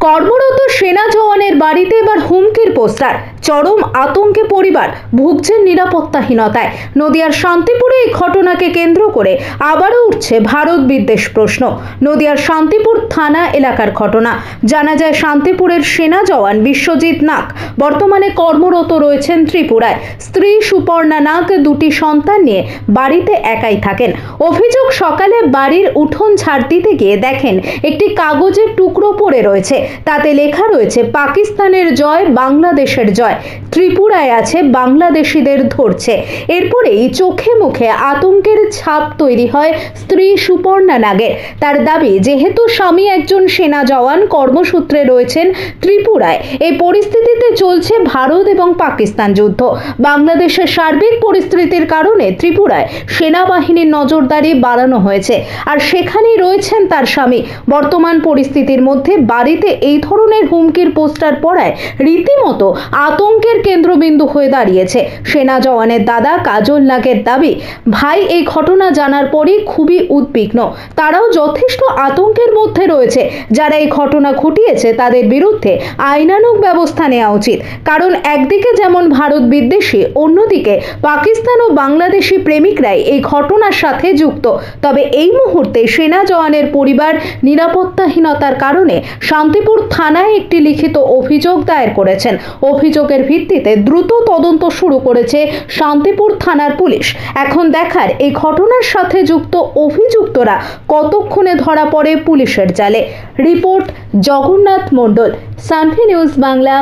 কর্মরত সেনা জওয়ানের বাড়িতে এবার হুমকির পোস্টার, চরম আতঙ্কে পরিবার, ভুগছেন নিরাপত্তাহীনতায়। নদিয়ার শান্তিপুরে এই ঘটনাকে কেন্দ্র করে আবারও উঠছে ভারত বিদ্বেষ প্রশ্ন। নদিয়ার শান্তিপুর থানা এলাকার ঘটনা। জানা যায়, শান্তিপুরের সেনা জওয়ান বিশ্বজিৎ নাগ বর্তমানে কর্মরত রয়েছেন ত্রিপুরায়। স্ত্রী সুপর্ণা নাগ দুটি সন্তান নিয়ে বাড়িতে একাই থাকেন। অভিযোগ, সকালে বাড়ির উঠোন ঝাড় দিতে গিয়ে দেখেন একটি কাগজের টুকরো পড়ে রয়েছে। তাতে লেখা রয়েছে, পাকিস্তানের জয়, বাংলাদেশের জয়, ত্রিপুরায় আছে বাংলাদেশিদের ধরছে। এরপরেই চোখে মুখে আতঙ্কের ছাপ তৈরি হয় স্ত্রী সুপর্ণা নাগের। তার দাবি, যেহেতু স্বামী একজন সেনা জওয়ান, কর্মসূত্রে রয়েছেন ত্রিপুরায়, এই পরিস্থিতিতে চলছে ভারত এবং পাকিস্তান যুদ্ধ। বাংলাদেশের সার্বিক পরিস্থিতির কারণে ত্রিপুরায় সেনাবাহিনীর নজরদারি বাড়ানো হয়েছে, আর সেখানেই রয়েছেন তার স্বামী। বর্তমান পরিস্থিতির মধ্যে বাড়িতে এই ধরনের হুমকির পোস্টার পড়ায় রীতিমতো আতঙ্কের কেন্দ্রবিন্দু হয়ে দাঁড়িয়েছে। সেনা জওয়ানের দাদা কাজল নাগের দাবি, ভাই এই ঘটনা জানার পরই খুবই উদ্বিগ্ন। তারাও যথেষ্ট আতঙ্কের মধ্যে রয়েছে। যারা এই ঘটনা ঘটিয়েছে তাদের বিরুদ্ধে আইনানুগ ব্যবস্থা নেওয়া উচিত। কারণ একদিকে যেমন ভারত বিদ্বেষী, অন্যদিকে পাকিস্তান ও বাংলাদেশি প্রেমিকরাই এই ঘটনার সাথে যুক্ত। তবে এই মুহূর্তে সেনা জওয়ানের পরিবার নিরাপত্তাহীনতার কারণে শান্তিপুর থানায় একটি লিখিত অভিযোগ দায়ের করেছেন। অভিযোগের ভিত্তিতে দ্রুত তদন্ত শুরু করেছে শান্তিপুর থানার পুলিশ। এখন দেখার, এই ঘটনার সাথে যুক্ত অভিযুক্তরা কতক্ষণে ধরা পড়ে পুলিশের জালে। রিপোর্ট জগন্নাথ মণ্ডল, সানভি নিউজ বাংলা,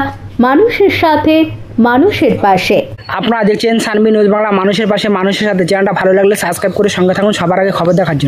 মানুষের সাথে মানুষের পাশে। আপনারা দেখছেন সানভি নিউজ বাংলা, মানুষের পাশে মানুষের সাথে। চ্যানেলটা ভালো লাগলে সাবস্ক্রাইব করে সঙ্গে থাকুন সবার আগে খবর দেখার জন্য।